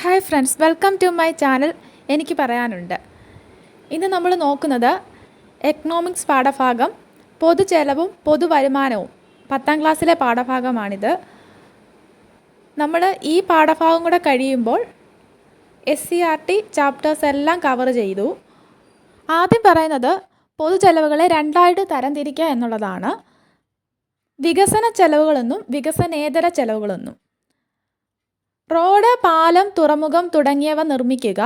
Hi friends, welcome to my channel. എനിക്ക് പറയാനുണ്ട്. ഇന്ന് നമ്മൾ നോക്കുന്നത് എക്കണോമിക്സ് പാഠഭാഗം പൊതുചെലവും പൊതുവരുമാനവും 10ാം ക്ലാസ്സിലെ പാഠഭാഗമാണിത്. നമ്മൾ ഈ പാഠഭാഗം കൂടെ കഴിയുമ്പോൾ SCERT ചാപ്റ്റേഴ്സ് എല്ലാം കവർ ചെയ്തു. ആദ്യം പറയുന്നത് പൊതുചെലവുകളെ രണ്ടായിട്ട് തരംതിരിക്കുക എന്നുള്ളതാണ്. വികസന ചെലവുകളെന്നും വികസനേതര ചെലവുകളെന്നും. റോഡ്, പാലം, തുറമുഖം തുടങ്ങിയവ നിർമ്മിക്കുക,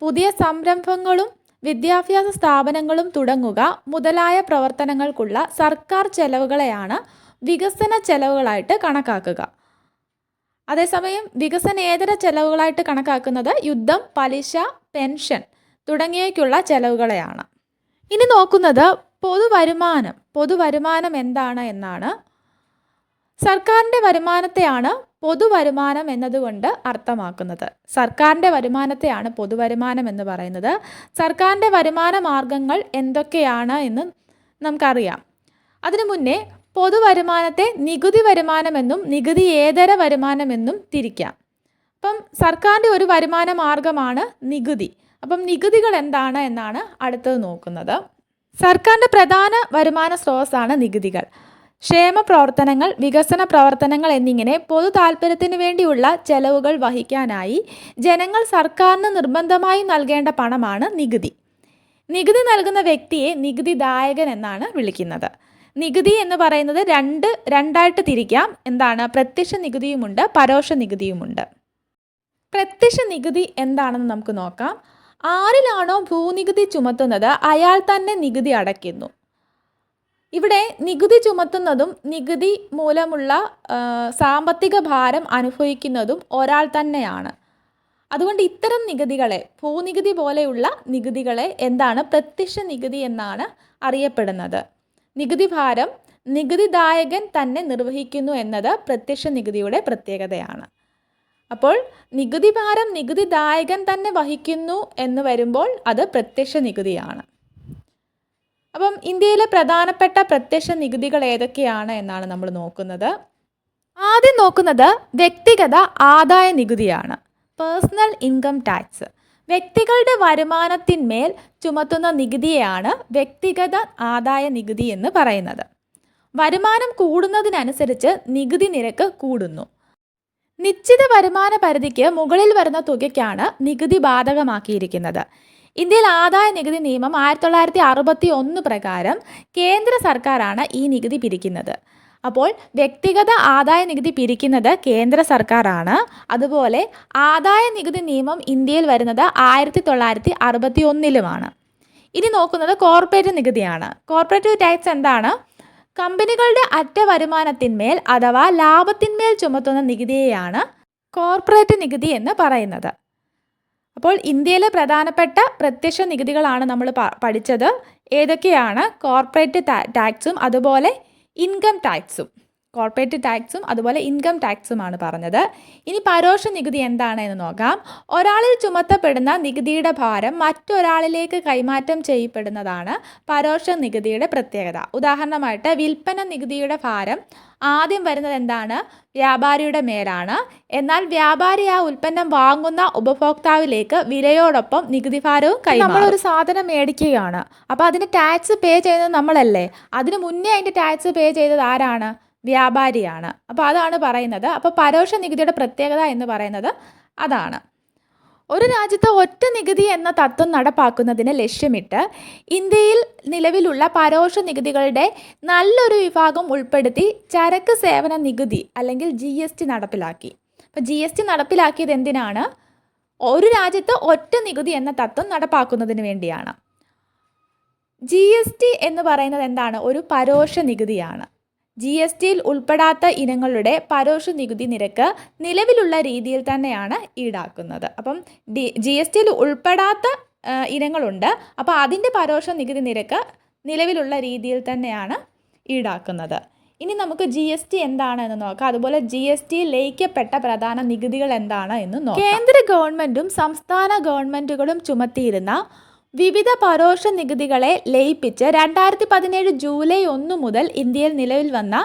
പുതിയ സംരംഭങ്ങളും വിദ്യാഭ്യാസ സ്ഥാപനങ്ങളും തുടങ്ങുക മുതലായ പ്രവർത്തനങ്ങൾക്കുള്ള സർക്കാർ ചെലവുകളെയാണ് വികസന ചെലവുകളായിട്ട് കണക്കാക്കുക. അതേസമയം വികസനേതര ചെലവുകളായിട്ട് കണക്കാക്കുന്നത് യുദ്ധം, പലിശ, പെൻഷൻ തുടങ്ങിയവയ്ക്കുള്ള ചെലവുകളെയാണ്. ഇനി നോക്കുന്നത് പൊതുവരുമാനം എന്താണ് എന്നാണ്. സർക്കാരിൻ്റെ വരുമാനത്തെയാണ് പൊതുവരുമാനം എന്നതുകൊണ്ട് അർത്ഥമാക്കുന്നത്. സർക്കാരിൻ്റെ വരുമാനത്തെയാണ് പൊതുവരുമാനം എന്ന് പറയുന്നത്. സർക്കാരിൻ്റെ വരുമാന മാർഗങ്ങൾ എന്തൊക്കെയാണ് എന്ന് നമുക്കറിയാം. അതിനു മുന്നേ പൊതുവരുമാനത്തെ നികുതി വരുമാനമെന്നും നികുതിയേതര വരുമാനമെന്നും തിരിക്കാം. അപ്പം സർക്കാരിൻ്റെ ഒരു വരുമാന മാർഗമാണ് നികുതി. അപ്പം നികുതികൾ എന്താണ് എന്നാണ് അടുത്തത് നോക്കുന്നത്. സർക്കാരിൻ്റെ പ്രധാന വരുമാന സ്രോതസ്സാണ് നികുതികൾ. ക്ഷേമ പ്രവർത്തനങ്ങൾ, വികസന പ്രവർത്തനങ്ങൾ എന്നിങ്ങനെ പൊതു താൽപ്പര്യത്തിന് വേണ്ടിയുള്ള ചെലവുകൾ വഹിക്കാനായി ജനങ്ങൾ സർക്കാരിന് നിർബന്ധമായും നൽകേണ്ട പണമാണ് നികുതി. നികുതി നൽകുന്ന വ്യക്തിയെ നികുതിദായകൻ എന്നാണ് വിളിക്കുന്നത്. നികുതി എന്ന് പറയുന്നത് രണ്ടായിട്ട് തിരിക്കാം. എന്താണ്? പ്രത്യക്ഷ നികുതിയുമുണ്ട്, പരോക്ഷ നികുതിയുമുണ്ട്. പ്രത്യക്ഷ നികുതി എന്താണെന്ന് നമുക്ക് നോക്കാം. ആരിലാണോ ഭൂനികുതി ചുമത്തുന്നത് അയാൾ തന്നെ നികുതി അടയ്ക്കുന്നു. ഇവിടെ നികുതി ചുമത്തുന്നതും നികുതി മൂലമുള്ള സാമ്പത്തിക ഭാരം അനുഭവിക്കുന്നതും ഒരാൾ തന്നെയാണ്. അതുകൊണ്ട് ഇത്തരം നികുതികളെ, ഭൂനികുതി പോലെയുള്ള നികുതികളെ എന്താണ്? പ്രത്യക്ഷ നികുതി എന്നാണ് അറിയപ്പെടുന്നത്. നികുതി ഭാരം നികുതിദായകൻ തന്നെ നിർവഹിക്കുന്നു എന്നത് പ്രത്യക്ഷ നികുതിയുടെ പ്രത്യേകതയാണ്. അപ്പോൾ നികുതി ഭാരം നികുതിദായകൻ തന്നെ വഹിക്കുന്നു എന്ന് വരുമ്പോൾ അത് പ്രത്യക്ഷ നികുതിയാണ്. അപ്പം ഇന്ത്യയിലെ പ്രധാനപ്പെട്ട പ്രത്യക്ഷ നികുതികൾ ഏതൊക്കെയാണ് എന്നാണ് നമ്മൾ നോക്കുന്നത്. ആദ്യം നോക്കുന്നത് വ്യക്തിഗത ആദായ നികുതിയാണ്. Personal income tax. വ്യക്തികളുടെ വരുമാനത്തിന്മേൽ ചുമത്തുന്ന നികുതിയെയാണ് വ്യക്തിഗത ആദായ നികുതി എന്ന് പറയുന്നത്. വരുമാനം കൂടുന്നതിനനുസരിച്ച് നികുതി നിരക്ക് കൂടുന്നു. നിശ്ചിത വരുമാന പരിധിക്ക് മുകളിൽ വരുന്ന തുകയ്ക്കാണ് നികുതി ബാധകമാക്കിയിരിക്കുന്നത്. ഇന്ത്യയിൽ ആദായ നികുതി നിയമം 1961 പ്രകാരം കേന്ദ്ര സർക്കാരാണ് ഈ നികുതി പിരിക്കുന്നത്. അപ്പോൾ വ്യക്തിഗത ആദായ നികുതി പിരിക്കുന്നത് കേന്ദ്ര സർക്കാരാണ്. അതുപോലെ ആദായ നികുതി നിയമം ഇന്ത്യയിൽ വരുന്നത് 1961 ഇനി നോക്കുന്നത് കോർപ്പറേറ്റ് നികുതിയാണ്. കോർപ്പറേറ്റ് ടാക്സ് എന്താണ്? കമ്പനികളുടെ അറ്റ വരുമാനത്തിന്മേൽ അഥവാ ലാഭത്തിന്മേൽ ചുമത്തുന്ന നികുതിയെയാണ് കോർപ്പറേറ്റ് നികുതി എന്ന് പറയുന്നത്. അപ്പോൾ ഇന്ത്യയിലെ പ്രധാനപ്പെട്ട പ്രത്യക്ഷ നികുതികളാണ് നമ്മൾ പഠിച്ചത്. ഏതൊക്കെയാണ്? കോർപ്പറേറ്റ് ടാക്സും അതുപോലെ ഇൻകം ടാക്സും. കോർപ്പറേറ്റ് ടാക്സും അതുപോലെ ഇൻകം ടാക്സുമാണ് പറഞ്ഞത്. ഇനി പരോക്ഷ നികുതി എന്താണെന്ന് നോക്കാം. ഒരാളിൽ ചുമത്തപ്പെടുന്ന നികുതിയുടെ ഭാരം മറ്റൊരാളിലേക്ക് കൈമാറ്റം ചെയ്യപ്പെടുന്നതാണ് പരോക്ഷ നികുതിയുടെ പ്രത്യേകത. ഉദാഹരണമായിട്ട് വിൽപ്പന നികുതിയുടെ ഭാരം ആദ്യം വരുന്നത് എന്താണ്? വ്യാപാരിയുടെ മേലാണ്. എന്നാൽ വ്യാപാരി ആ ഉൽപ്പന്നം വാങ്ങുന്ന ഉപഭോക്താവിലേക്ക് വിലയോടൊപ്പം നികുതി ഭാരവും കൈമാറും. നമ്മളൊരു സാധനം മേടിക്കുകയാണ്. അപ്പോൾ അതിന് ടാക്സ് പേ ചെയ്യുന്നത് നമ്മളല്ലേ? അതിന് മുന്നേ അതിൻ്റെ ടാക്സ് പേ ചെയ്തത് ആരാണ്? വ്യാപാരിയാണ്. അപ്പോൾ അതാണ് പറയുന്നത്. അപ്പോൾ പരോക്ഷ നികുതിയുടെ പ്രത്യേകത എന്ന് പറയുന്നത് അതാണ്. ഒരു രാജ്യത്ത് ഒറ്റ നികുതി എന്ന തത്വം നടപ്പാക്കുന്നതിന് ലക്ഷ്യമിട്ട് ഇന്ത്യയിൽ നിലവിലുള്ള പരോക്ഷ നികുതികളുടെ നല്ലൊരു വിഭാഗം ഉൾപ്പെടുത്തി ചരക്ക് സേവന നികുതി അല്ലെങ്കിൽ GST നടപ്പിലാക്കി. അപ്പോൾ GST നടപ്പിലാക്കിയത് എന്തിനാണ്? ഒരു രാജ്യത്ത് ഒറ്റ നികുതി എന്ന തത്വം നടപ്പാക്കുന്നതിന് വേണ്ടിയാണ്. GST എന്ന് പറയുന്നത് എന്താണ്? ഒരു പരോക്ഷ നികുതിയാണ്. GSTയിൽ ഉൾപ്പെടാത്ത ഇനങ്ങളുടെ പരോക്ഷ നികുതി നിരക്ക് നിലവിലുള്ള രീതിയിൽ തന്നെയാണ് ഈടാക്കുന്നത്. അപ്പം GSTയിൽ ഉൾപ്പെടാത്ത ഇനങ്ങളുണ്ട്. അപ്പോൾ അതിൻ്റെ പരോക്ഷ നികുതി നിരക്ക് നിലവിലുള്ള രീതിയിൽ തന്നെയാണ് ഈടാക്കുന്നത്. ഇനി നമുക്ക് GST എന്താണെന്ന് നോക്കാം. അതുപോലെ GSTയിൽ ലയിക്കപ്പെട്ട പ്രധാന നികുതികൾ എന്താണ് എന്ന് നോക്കാം. കേന്ദ്ര ഗവൺമെൻറ്റും സംസ്ഥാന ഗവൺമെൻറ്റുകളും ചുമത്തിയിരുന്ന വിവിധ പരോക്ഷ നികുതികളെ ലയിപ്പിച്ച് 2017 ജൂലൈ 1 മുതൽ ഇന്ത്യയിൽ നിലവിൽ വന്ന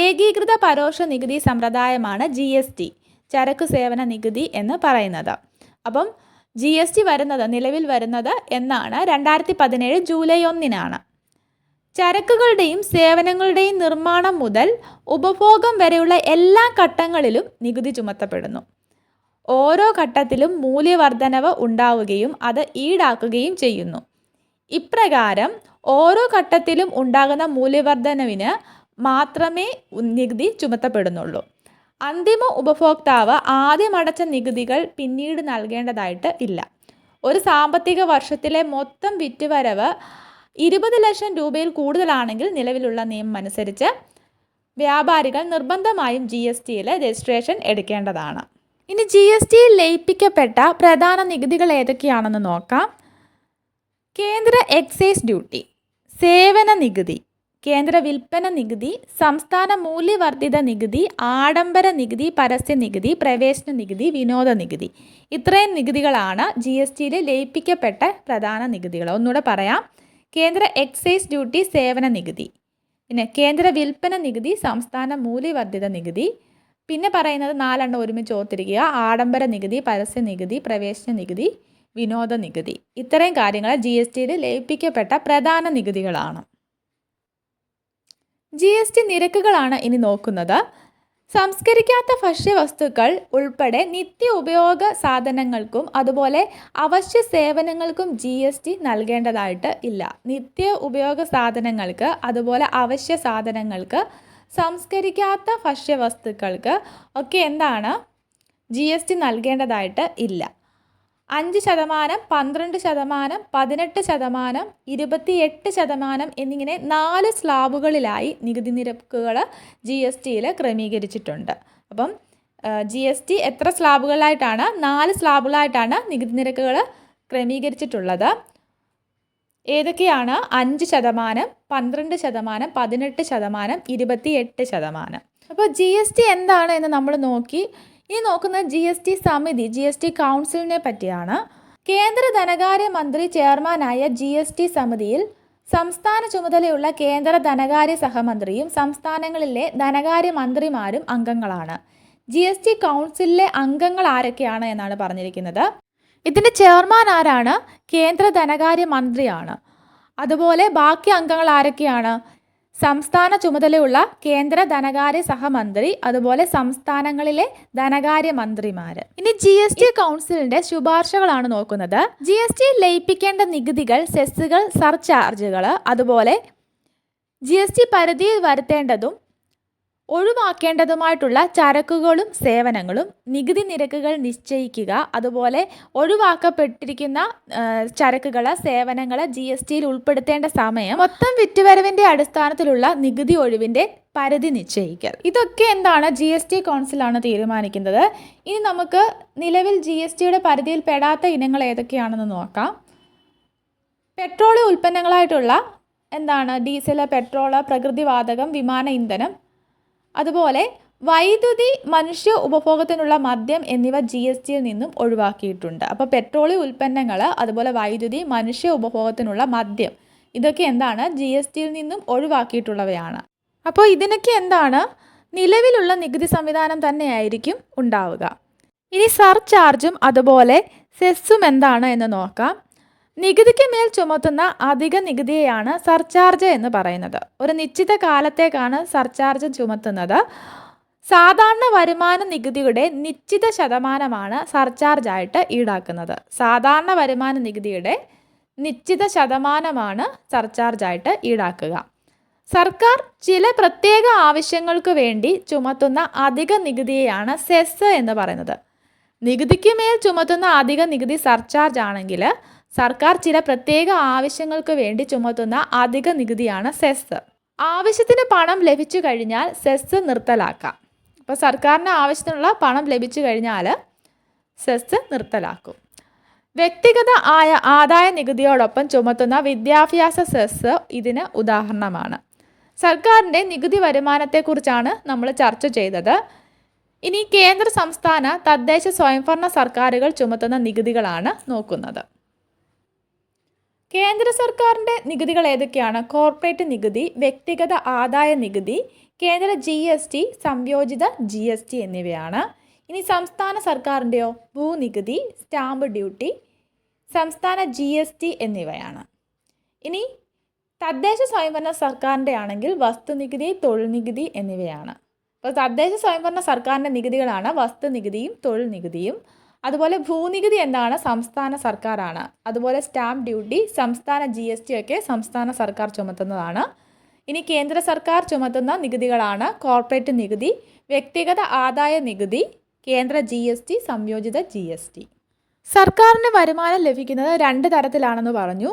ഏകീകൃത പരോക്ഷ നികുതി സമ്പ്രദായമാണ് GST. ചരക്ക് സേവന നികുതി എന്ന് പറയുന്നത്. അപ്പം GST നിലവിൽ വരുന്നത് എന്നാണ്? 2017 ജൂലൈ 1 ചരക്കുകളുടെയും സേവനങ്ങളുടെയും നിർമ്മാണം മുതൽ ഉപഭോഗം വരെയുള്ള എല്ലാ ഘട്ടങ്ങളിലും നികുതി ചുമത്തപ്പെടുന്നു. ഓരോ ഘട്ടത്തിലും മൂല്യവർദ്ധനവ് ഉണ്ടാവുകയും അത് ഈടാക്കുകയും ചെയ്യുന്നു. ഇപ്രകാരം ഓരോ ഘട്ടത്തിലും ഉണ്ടാകുന്ന മൂല്യവർദ്ധനവിന് മാത്രമേ നികുതി ചുമത്തപ്പെടുന്നുള്ളൂ. അന്തിമ ഉപഭോക്താവ് ആദ്യം അടച്ച നികുതികൾ പിന്നീട് നൽകേണ്ടതായിട്ട് ഇല്ല. ഒരു സാമ്പത്തിക വർഷത്തിലെ മൊത്തം വിറ്റുവരവ് 20 ലക്ഷം രൂപയിൽ കൂടുതലാണെങ്കിൽ നിലവിലുള്ള നിയമം അനുസരിച്ച് വ്യാപാരികൾ നിർബന്ധമായും GSTയിൽ രജിസ്ട്രേഷൻ എടുക്കേണ്ടതാണ്. ഇനി GSTയിൽ ലയിപ്പിക്കപ്പെട്ട പ്രധാന നികുതികൾ ഏതൊക്കെയാണെന്ന് നോക്കാം. കേന്ദ്ര എക്സൈസ് ഡ്യൂട്ടി, സേവന നികുതി, കേന്ദ്ര വിൽപ്പന നികുതി, സംസ്ഥാന മൂല്യവർദ്ധിത നികുതി, ആഡംബര നികുതി, പരസ്യ നികുതി, പ്രവേശന നികുതി, വിനോദ നികുതി. ഇത്രയും നികുതികളാണ് GSTയിൽ ലയിപ്പിക്കപ്പെട്ട പ്രധാന നികുതികൾ. ഒന്നുകൂടെ പറയാം. കേന്ദ്ര എക്സൈസ് ഡ്യൂട്ടി, സേവന നികുതി, പിന്നെ കേന്ദ്ര വിൽപ്പന നികുതി, സംസ്ഥാന മൂല്യവർദ്ധിത നികുതി, പിന്നെ പറയുന്നത് 4 ഒരുമിച്ച് ഓർത്തിരിക്കുക: ആഡംബര നികുതി, പരസ്യ നികുതി, പ്രവേശന നികുതി, വിനോദ നികുതി. ഇത്രയും കാര്യങ്ങൾ GSTയിൽ ലയിപ്പിക്കപ്പെട്ട പ്രധാന നികുതികളാണ്. GST നിരക്കുകളാണ് ഇനി നോക്കുന്നത്. സംസ്കരിക്കാത്ത ഭക്ഷ്യവസ്തുക്കൾ ഉൾപ്പെടെ നിത്യ ഉപയോഗ സാധനങ്ങൾക്കും അതുപോലെ അവശ്യ സേവനങ്ങൾക്കും GST നൽകേണ്ടതായിട്ട് ഇല്ല. നിത്യ ഉപയോഗ സാധനങ്ങൾക്ക് അതുപോലെ അവശ്യ സാധനങ്ങൾക്ക്, സംസ്കരിക്കാത്ത ഭക്ഷ്യവസ്തുക്കൾക്ക് ഒക്കെ എന്താണ്? GST നൽകേണ്ടതായിട്ട് ഇല്ല. 5%, 12%, 18%, 28% എന്നിങ്ങനെ 4 സ്ലാബുകളിലായി നികുതി നിരക്കുകൾ GSTയിൽ ക്രമീകരിച്ചിട്ടുണ്ട്. അപ്പം GST എത്ര സ്ലാബുകളായിട്ടാണ്? 4 സ്ലാബുകളായിട്ടാണ് നികുതി നിരക്കുകൾ ക്രമീകരിച്ചിട്ടുള്ളത്. ഏതൊക്കെയാണ്? 5%, 12%, 18%, 28%. അപ്പോൾ GST എന്താണ് എന്ന് നമ്മൾ നോക്കി. ഇനി നോക്കുന്നത് GST സമിതി, GST കൗൺസിലിനെ പറ്റിയാണ്. കേന്ദ്ര ധനകാര്യ മന്ത്രി ചെയർമാനായ GST സമിതിയിൽ സംസ്ഥാന ചുമതലയുള്ള കേന്ദ്ര ധനകാര്യ സഹമന്ത്രിയും സംസ്ഥാനങ്ങളിലെ ധനകാര്യ മന്ത്രിമാരും അംഗങ്ങളാണ്. GST കൗൺസിലിലെ അംഗങ്ങൾ ആരൊക്കെയാണ് എന്നാണ് പറഞ്ഞിരിക്കുന്നത്. ഇതിൻ്റെ ചെയർമാൻ ആരാണ്? കേന്ദ്ര ധനകാര്യ മന്ത്രിയാണ്. അതുപോലെ ബാക്കി അംഗങ്ങൾ ആരൊക്കെയാണ്? സംസ്ഥാന ചുമതലയുള്ള കേന്ദ്ര ധനകാര്യ സഹമന്ത്രി, അതുപോലെ സംസ്ഥാനങ്ങളിലെ ധനകാര്യ മന്ത്രിമാർ. ഇനി GST കൗൺസിലിന്റെ ശുപാർശകളാണ് നോക്കുന്നത്. GST ലയിപ്പിക്കേണ്ട നികുതികൾ, സെസ്സുകൾ, സർചാർജുകൾ, അതുപോലെ GST പരിധിയിൽ വരുത്തേണ്ടതും ഒഴിവാക്കേണ്ടതുമായിട്ടുള്ള ചരക്കുകളും സേവനങ്ങളും, നികുതി നിരക്കുകൾ നിശ്ചയിക്കുക, അതുപോലെ ഒഴിവാക്കപ്പെട്ടിരിക്കുന്ന ചരക്കുകൾ, സേവനങ്ങൾ GSTയിൽ ഉൾപ്പെടുത്തേണ്ട സമയം, മൊത്തം വിറ്റുവരവിൻ്റെ അടിസ്ഥാനത്തിലുള്ള നികുതി ഒഴിവിൻ്റെ പരിധി നിശ്ചയിക്കൽ. ഇതൊക്കെ എന്താണ്? GST കൗൺസിലാണ് തീരുമാനിക്കുന്നത്. ഇനി നമുക്ക് നിലവിൽ GSTയുടെ പരിധിയിൽ പെടാത്ത ഇനങ്ങൾ ഏതൊക്കെയാണെന്ന് നോക്കാം. പെട്രോളിയം ഉൽപ്പന്നങ്ങളായിട്ടുള്ള എന്താണ്? ഡീസൽ, പെട്രോള്, പ്രകൃതിവാതകം, വിമാന ഇന്ധനം, അതുപോലെ വൈദ്യുതി, മനുഷ്യ ഉപഭോഗത്തിനുള്ള മദ്യം എന്നിവ GSTയിൽ നിന്നും ഒഴിവാക്കിയിട്ടുണ്ട്. അപ്പോൾ പെട്രോളിയം ഉൽപ്പന്നങ്ങൾ, അതുപോലെ വൈദ്യുതി, മനുഷ്യ ഉപഭോഗത്തിനുള്ള മദ്യം, ഇതൊക്കെ എന്താണ്? GSTയിൽ നിന്നും ഒഴിവാക്കിയിട്ടുള്ളവയാണ്. അപ്പോൾ ഇതിനൊക്കെ എന്താണ്? നിലവിലുള്ള നികുതി സംവിധാനം തന്നെയായിരിക്കും ഉണ്ടാവുക. ഇനി സർചാർജും അതുപോലെ സെസ്സും എന്താണ് എന്ന് നോക്കാം. നികുതിക്ക് മേൽ ചുമത്തുന്ന അധിക നികുതിയെയാണ് സർചാർജ് എന്ന് പറയുന്നത്. ഒരു നിശ്ചിത കാലത്തേക്കാണ് സർചാർജ് ചുമത്തുന്നത്. സാധാരണ വരുമാന നികുതിയുടെ നിശ്ചിത ശതമാനമാണ് സർചാർജായിട്ട് ഈടാക്കുന്നത്. സാധാരണ വരുമാന നികുതിയുടെ നിശ്ചിത ശതമാനമാണ് സർചാർജായിട്ട് ഈടാക്കുക. സർക്കാർ ചില പ്രത്യേക ആവശ്യങ്ങൾക്ക് വേണ്ടി ചുമത്തുന്ന അധിക നികുതിയെയാണ് സെസ് എന്ന് പറയുന്നത്. നികുതിക്ക് മേൽ ചുമത്തുന്ന അധിക നികുതി സർചാർജ് ആണെങ്കിൽ സർക്കാർ ചില പ്രത്യേക ആവശ്യങ്ങൾക്ക് വേണ്ടി ചുമത്തുന്ന അധിക നികുതിയാണ് സെസ്. ആവശ്യത്തിന് പണം ലഭിച്ചു കഴിഞ്ഞാൽ സെസ് നിർത്തലാക്കാം. അപ്പോൾ സർക്കാരിന് ആവശ്യത്തിനുള്ള പണം ലഭിച്ചു കഴിഞ്ഞാൽ സെസ് നിർത്തലാക്കും. വ്യക്തിഗത ആദായ നികുതിയോടൊപ്പം ചുമത്തുന്ന വിദ്യാഭ്യാസ സെസ് ഇതിന് ഉദാഹരണമാണ്. സർക്കാരിൻ്റെ നികുതി വരുമാനത്തെക്കുറിച്ചാണ് നമ്മൾ ചർച്ച ചെയ്തത്. ഇനി കേന്ദ്ര, സംസ്ഥാന, തദ്ദേശ സ്വയംഭരണ സർക്കാരുകൾ ചുമത്തുന്ന നികുതികളാണ് നോക്കുന്നത്. കേന്ദ്ര സർക്കാരിൻ്റെ നികുതികൾ ഏതൊക്കെയാണ്? കോർപ്പറേറ്റ് നികുതി, വ്യക്തിഗത ആദായ നികുതി, കേന്ദ്ര GST, സംയോജിത GST എന്നിവയാണ്. ഇനി സംസ്ഥാന സർക്കാരിൻ്റെയോ ഭൂനികുതി, സ്റ്റാമ്പ് ഡ്യൂട്ടി, സംസ്ഥാന GST എന്നിവയാണ്. ഇനി തദ്ദേശ സ്വയംഭരണ സർക്കാരിൻ്റെ ആണെങ്കിൽ വസ്തുനികുതി, തൊഴിൽ നികുതി എന്നിവയാണ്. അപ്പോൾ തദ്ദേശ സ്വയംഭരണ സർക്കാരിൻ്റെ നികുതികളാണ് വസ്തുനികുതിയും തൊഴിൽ നികുതിയും. അതുപോലെ ഭൂനികുതി എന്താണ്? സംസ്ഥാന സർക്കാരാണ്. അതുപോലെ സ്റ്റാമ്പ് ഡ്യൂട്ടി, സംസ്ഥാന GST ഒക്കെ സംസ്ഥാന സർക്കാർ ചുമത്തുന്നതാണ്. ഇനി കേന്ദ്ര സർക്കാർ ചുമത്തുന്ന നികുതികളാണ് കോർപ്പറേറ്റ് നികുതി, വ്യക്തിഗത ആദായ നികുതി, കേന്ദ്ര GST, സംയോജിത GST. സർക്കാരിന് വരുമാനം ലഭിക്കുന്നത് 2 തരത്തിലാണെന്ന് പറഞ്ഞു.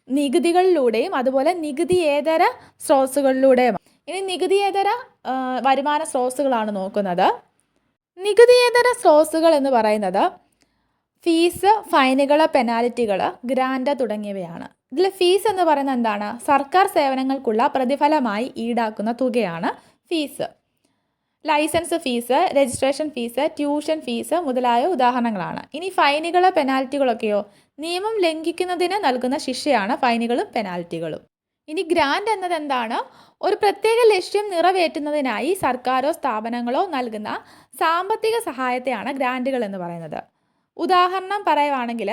നികുതികളിലൂടെയും അതുപോലെ നികുതിയേതര സ്രോതസ്സുകളിലൂടെയും. ഇനി നികുതിയേതര വരുമാന സ്രോതസ്സുകളാണ് നോക്കുന്നത്. നികുതിയേതര സ്രോതസ്സുകൾ എന്ന് പറയുന്നത് ഫീസ്, ഫൈനുകൾ, പെനാൽറ്റികൾ, ഗ്രാൻഡ് തുടങ്ങിയവയാണ്. ഇതിൽ ഫീസ് എന്ന് പറയുന്നത് എന്താണ്? സർക്കാർ സേവനങ്ങൾക്കുള്ള പ്രതിഫലമായി ഈടാക്കുന്ന തുകയാണ് fees. License fees, registration fees, tuition fees മുതലായ ഉദാഹരണങ്ങളാണ്. ഇനി ഫൈനുകൾ, പെനാൽറ്റികളൊക്കെയോ? നിയമം ലംഘിക്കുന്നതിന് നൽകുന്ന ശിക്ഷയാണ് ഫൈനുകളും പെനാൽറ്റികളും. ഇനി ഗ്രാൻഡ് എന്നത് എന്താണ്? ഒരു പ്രത്യേക ലക്ഷ്യം നിറവേറ്റുന്നതിനായി സർക്കാരോ സ്ഥാപനങ്ങളോ നൽകുന്ന സാമ്പത്തിക സഹായത്തെയാണ് ഗ്രാൻഡുകൾ എന്ന് പറയുന്നത്. ഉദാഹരണം പറയുവാണെങ്കിൽ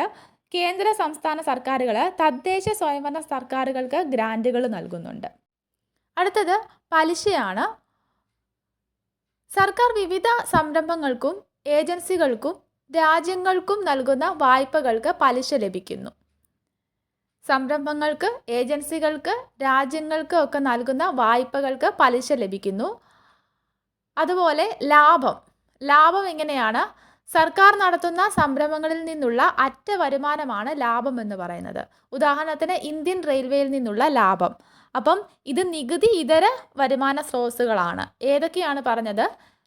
കേന്ദ്ര സംസ്ഥാന സർക്കാരുകൾ തദ്ദേശ സ്വയംഭരണ സർക്കാരുകൾക്ക് ഗ്രാൻഡുകൾ നൽകുന്നുണ്ട്. അടുത്തത് പലിശയാണ്. സർക്കാർ വിവിധ സംരംഭങ്ങൾക്കും ഏജൻസികൾക്കും രാജ്യങ്ങൾക്കും നൽകുന്ന വായ്പകൾക്ക് പലിശ ലഭിക്കുന്നു. സംരംഭങ്ങൾക്ക്, ഏജൻസികൾക്ക്, രാജ്യങ്ങൾക്ക് ഒക്കെ നൽകുന്ന വായ്പകൾക്ക് പലിശ ലഭിക്കുന്നു. അതുപോലെ ലാഭം എങ്ങനെയാണ്? സർക്കാർ നടത്തുന്ന സംരംഭങ്ങളിൽ നിന്നുള്ള അറ്റ വരുമാനമാണ് ലാഭം എന്ന് പറയുന്നത്. ഉദാഹരണത്തിന് ഇന്ത്യൻ റെയിൽവേയിൽ നിന്നുള്ള ലാഭം. അപ്പം ഇത് നികുതി ഇതര വരുമാന സ്രോതസ്സുകളാണ്. ഏതൊക്കെയാണ് പറഞ്ഞത്?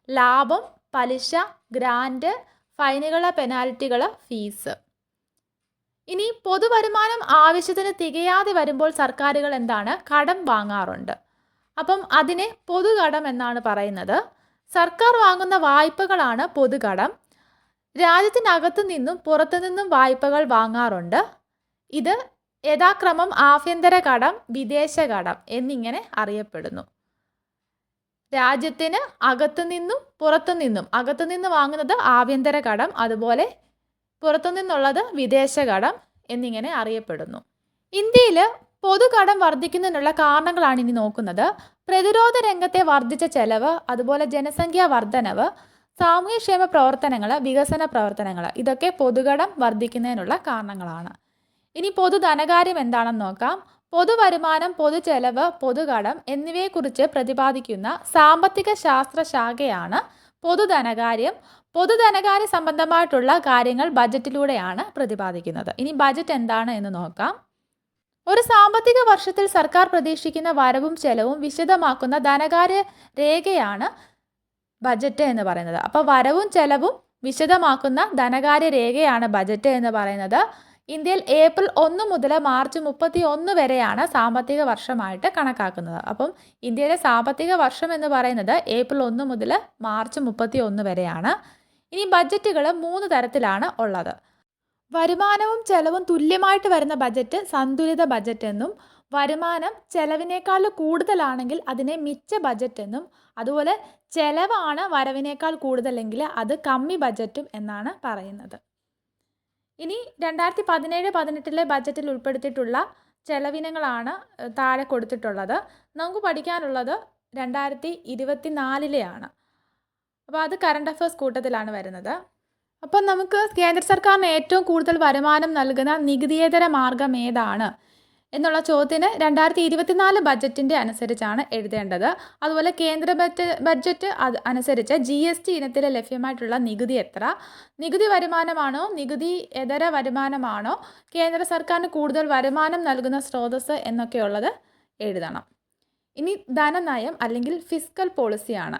ലാഭം, പലിശ, ഗ്രാൻഡ്, ഫൈനുകൾ, പെനാൽറ്റികൾ, ഫീസ്. ഇനി പൊതുവരുമാനം ആവശ്യത്തിന് തികയാതെ വരുമ്പോൾ സർക്കാരുകൾ എന്താണ്? കടം വാങ്ങാറുണ്ട്. അപ്പം അതിനെ പൊതുകടം എന്നാണ് പറയുന്നത്. സർക്കാർ വാങ്ങുന്ന വായ്പകളാണ് പൊതുകടം. രാജ്യത്തിനകത്തു നിന്നും പുറത്തു നിന്നും വായ്പകൾ വാങ്ങാറുണ്ട്. ഇത് യഥാക്രമം ആഭ്യന്തര കടം, വിദേശ കടം എന്നിങ്ങനെ അറിയപ്പെടുന്നു. രാജ്യത്തിന് അകത്തുനിന്നും പുറത്തുനിന്നും, അകത്തുനിന്ന് വാങ്ങുന്നത് ആഭ്യന്തര കടം, അതുപോലെ പുറത്തുനിന്നുള്ളത് വിദേശ കടം എന്നിങ്ങനെ അറിയപ്പെടുന്നു. ഇന്ത്യയിൽ പൊതുകടം വർദ്ധിക്കുന്നതിനുള്ള കാരണങ്ങളാണ് ഇനി നോക്കുന്നത്. പ്രതിരോധ രംഗത്തെ വർദ്ധിച്ച ചെലവ്, അതുപോലെ ജനസംഖ്യാ വർധനവ്, സാമൂഹ്യക്ഷേമ പ്രവർത്തനങ്ങൾ, വികസന പ്രവർത്തനങ്ങൾ, ഇതൊക്കെ പൊതുകടം വർദ്ധിക്കുന്നതിനുള്ള കാരണങ്ങളാണ്. ഇനി പൊതുധനകാര്യം എന്താണെന്ന് നോക്കാം. പൊതുവരുമാനം, പൊതുചെലവ്, പൊതുകടം എന്നിവയെക്കുറിച്ച് പ്രതിപാദിക്കുന്ന സാമ്പത്തിക ശാസ്ത്ര ശാഖയാണ് പൊതുധനകാര്യം. പൊതുധനകാര്യ സംബന്ധമായിട്ടുള്ള കാര്യങ്ങൾ ബജറ്റിലൂടെയാണ് പ്രതിപാദിക്കുന്നത്. ഇനി ബജറ്റ് എന്താണ് എന്ന് നോക്കാം. ഒരു സാമ്പത്തിക വർഷത്തിൽ സർക്കാർ പ്രതീക്ഷിക്കുന്ന വരവും ചെലവും വിശദമാക്കുന്ന ധനകാര്യ രേഖയാണ് ബജറ്റ് എന്ന് പറയുന്നത്. അപ്പോൾ വരവും ചെലവും വിശദമാക്കുന്ന ധനകാര്യ രേഖയാണ് ബജറ്റ് എന്ന് പറയുന്നത്. ഇന്ത്യയിൽ ഏപ്രിൽ 1 മുതൽ മാർച്ച് 31 വരെയാണ് സാമ്പത്തിക വർഷമായിട്ട് കണക്കാക്കുന്നത്. അപ്പം ഇന്ത്യയിലെ സാമ്പത്തിക വർഷം എന്ന് പറയുന്നത് ഏപ്രിൽ 1 മുതൽ മാർച്ച് 31 വരെയാണ്. ഇനി ബജറ്റുകൾ 3 തരത്തിലാണ് ഉള്ളത്. വരുമാനവും ചെലവും തുല്യമായിട്ട് വരുന്ന ബജറ്റ് സന്തുലിത ബജറ്റ് എന്നും, വരുമാനം ചെലവിനേക്കാൾ കൂടുതലാണെങ്കിൽ അതിനെ മിച്ച ബജറ്റ് എന്നും, അതുപോലെ ചെലവാണ് വരവിനേക്കാൾ കൂടുതലെങ്കിൽ അത് കമ്മി ബജറ്റും എന്നാണ് പറയുന്നത്. ഇനി 2017-18 ബജറ്റിൽ ഉൾപ്പെടുത്തിയിട്ടുള്ള ചെലവിനങ്ങളാണ് താഴെ കൊടുത്തിട്ടുള്ളത്. നമുക്ക് പഠിക്കാനുള്ളത് 2024 അപ്പോൾ അത് കറണ്ട് അഫയേഴ്സ് കൂട്ടത്തിലാണ് വരുന്നത്. അപ്പം നമുക്ക് കേന്ദ്ര സർക്കാരിന് ഏറ്റവും കൂടുതൽ വരുമാനം നൽകുന്ന നികുതിയേതര മാർഗം ഏതാണ് എന്നുള്ള ചോദ്യത്തിന് 2024 ബജറ്റിൻ്റെ അനുസരിച്ചാണ് എഴുതേണ്ടത്. അതുപോലെ കേന്ദ്ര ബഡ്ജറ്റ് അനുസരിച്ച് GST ഇനത്തിൽ ലഭ്യമായിട്ടുള്ള നികുതി എത്ര, നികുതി വരുമാനമാണോ നികുതി ഇതര വരുമാനമാണോ, കേന്ദ്ര സർക്കാരിന് കൂടുതൽ വരുമാനം നൽകുന്ന സ്രോതസ്സ് എന്നൊക്കെയുള്ളത് എഴുതണം. ഇനി ധനനയം അല്ലെങ്കിൽ ഫിസ്ക്കൽ പോളിസിയാണ്.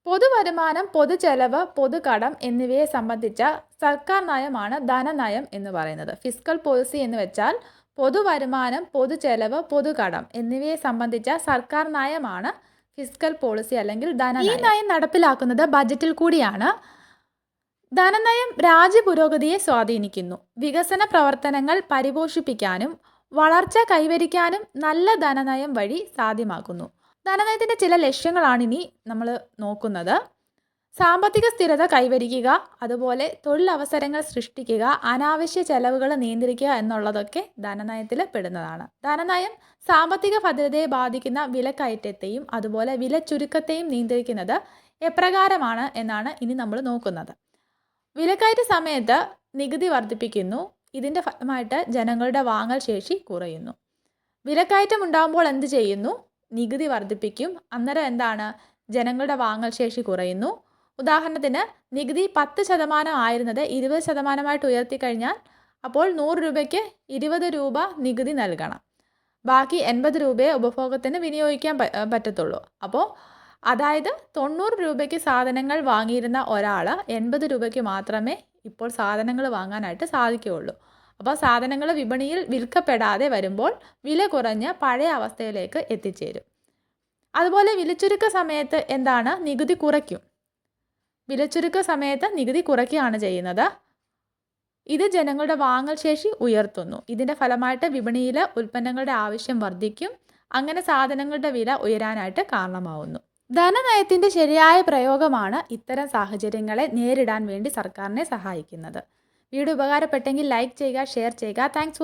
പൊതുവരുമാനം, പൊതുചെലവ്, പൊതുകടം എന്നിവയെ സംബന്ധിച്ച സർക്കാർ നയമാണ് ധനനയം എന്ന് പറയുന്നത്. ഫിസ്ക്കൽ പോളിസി എന്ന് വെച്ചാൽ പൊതുവരുമാനം, പൊതുചെലവ്, പൊതുകടം എന്നിവയെ സംബന്ധിച്ച സർക്കാർ നയമാണ് ഫിസ്ക്കൽ പോളിസി അല്ലെങ്കിൽ ധനനയം. ഈ നയം നടപ്പിലാക്കുന്നത് ബജറ്റിൽ കൂടിയാണ്. ധനനയം രാജ്യപുരോഗതിയെ സ്വാധീനിക്കുന്നു. വികസന പ്രവർത്തനങ്ങൾ പരിപോഷിപ്പിക്കാനും വളർച്ച കൈവരിക്കാനും നല്ല ധനനയം വഴി സാധ്യമാക്കുന്നു. ധനനയത്തിൻ്റെ ചില ലക്ഷ്യങ്ങളാണ് ഇനി നമ്മൾ നോക്കുന്നത്. സാമ്പത്തിക സ്ഥിരത കൈവരിക്കുക, അതുപോലെ തൊഴിലവസരങ്ങൾ സൃഷ്ടിക്കുക, അനാവശ്യ ചെലവുകൾ നിയന്ത്രിക്കുക എന്നുള്ളതൊക്കെ ധനനയത്തിൽ പെടുന്നതാണ്. ധനനയം സാമ്പത്തിക ഭദ്രതയെ ബാധിക്കുന്ന വിലക്കയറ്റത്തെയും അതുപോലെ വില ചുരുക്കത്തെയും നിയന്ത്രിക്കുന്നത് എപ്രകാരമാണ് എന്നാണ് ഇനി നമ്മൾ നോക്കുന്നത്. വിലക്കയറ്റ സമയത്ത് നികുതി വർദ്ധിപ്പിക്കുന്നു. ഇതിൻ്റെ ഫലമായിട്ട് ജനങ്ങളുടെ വാങ്ങൽ ശേഷി കുറയുന്നു. വിലക്കയറ്റം ഉണ്ടാകുമ്പോൾ എന്ത് ചെയ്യുന്നു? നികുതി വർദ്ധിപ്പിക്കും. അന്നേരം എന്താണ്? ജനങ്ങളുടെ വാങ്ങൽ ശേഷി കുറയുന്നു. ഉദാഹരണത്തിന് നികുതി 10% ആയിരുന്നത് 20% ഉയർത്തിക്കഴിഞ്ഞാൽ അപ്പോൾ 100 രൂപയ്ക്ക് 20 രൂപ നികുതി നൽകണം. ബാക്കി 80 രൂപയെ ഉപഭോഗത്തിന് വിനിയോഗിക്കാൻ പറ്റത്തുള്ളൂ. അപ്പോൾ അതായത് 90 രൂപയ്ക്ക് സാധനങ്ങൾ വാങ്ങിയിരുന്ന ഒരാൾ 80 രൂപയ്ക്ക് മാത്രമേ ഇപ്പോൾ സാധനങ്ങൾ വാങ്ങാനായിട്ട് സാധിക്കുകയുള്ളൂ. അപ്പോൾ സാധനങ്ങൾ വിപണിയിൽ വിൽക്കപ്പെടാതെ വരുമ്പോൾ വില കുറഞ്ഞ് പഴയ അവസ്ഥയിലേക്ക് എത്തിച്ചേരും. അതുപോലെ വിലച്ചുരുക്ക സമയത്ത് എന്താണ്? നികുതി കുറയ്ക്കും. വിലച്ചുരുക്ക സമയത്ത് നികുതി കുറയ്ക്കുകയാണ് ചെയ്യുന്നത്. ഇത് ജനങ്ങളുടെ വാങ്ങൽ ശേഷി ഉയർത്തുന്നു. ഇതിൻ്റെ ഫലമായിട്ട് വിപണിയിൽ ഉൽപ്പന്നങ്ങളുടെ ആവശ്യം വർദ്ധിക്കും. അങ്ങനെ സാധനങ്ങളുടെ വില ഉയരാനായിട്ട് കാരണമാവുന്നു. ധനനയത്തിൻ്റെ ശരിയായ പ്രയോഗമാണ് ഇത്തരം സാഹചര്യങ്ങളെ നേരിടാൻ വേണ്ടി സർക്കാരിനെ സഹായിക്കുന്നത്. വീഡിയോ ഉപകാരപ്പെട്ടെങ്കിൽ ലൈക്ക് ചെയ്യുക, ഷെയർ ചെയ്യുക. താങ്ക്സ്.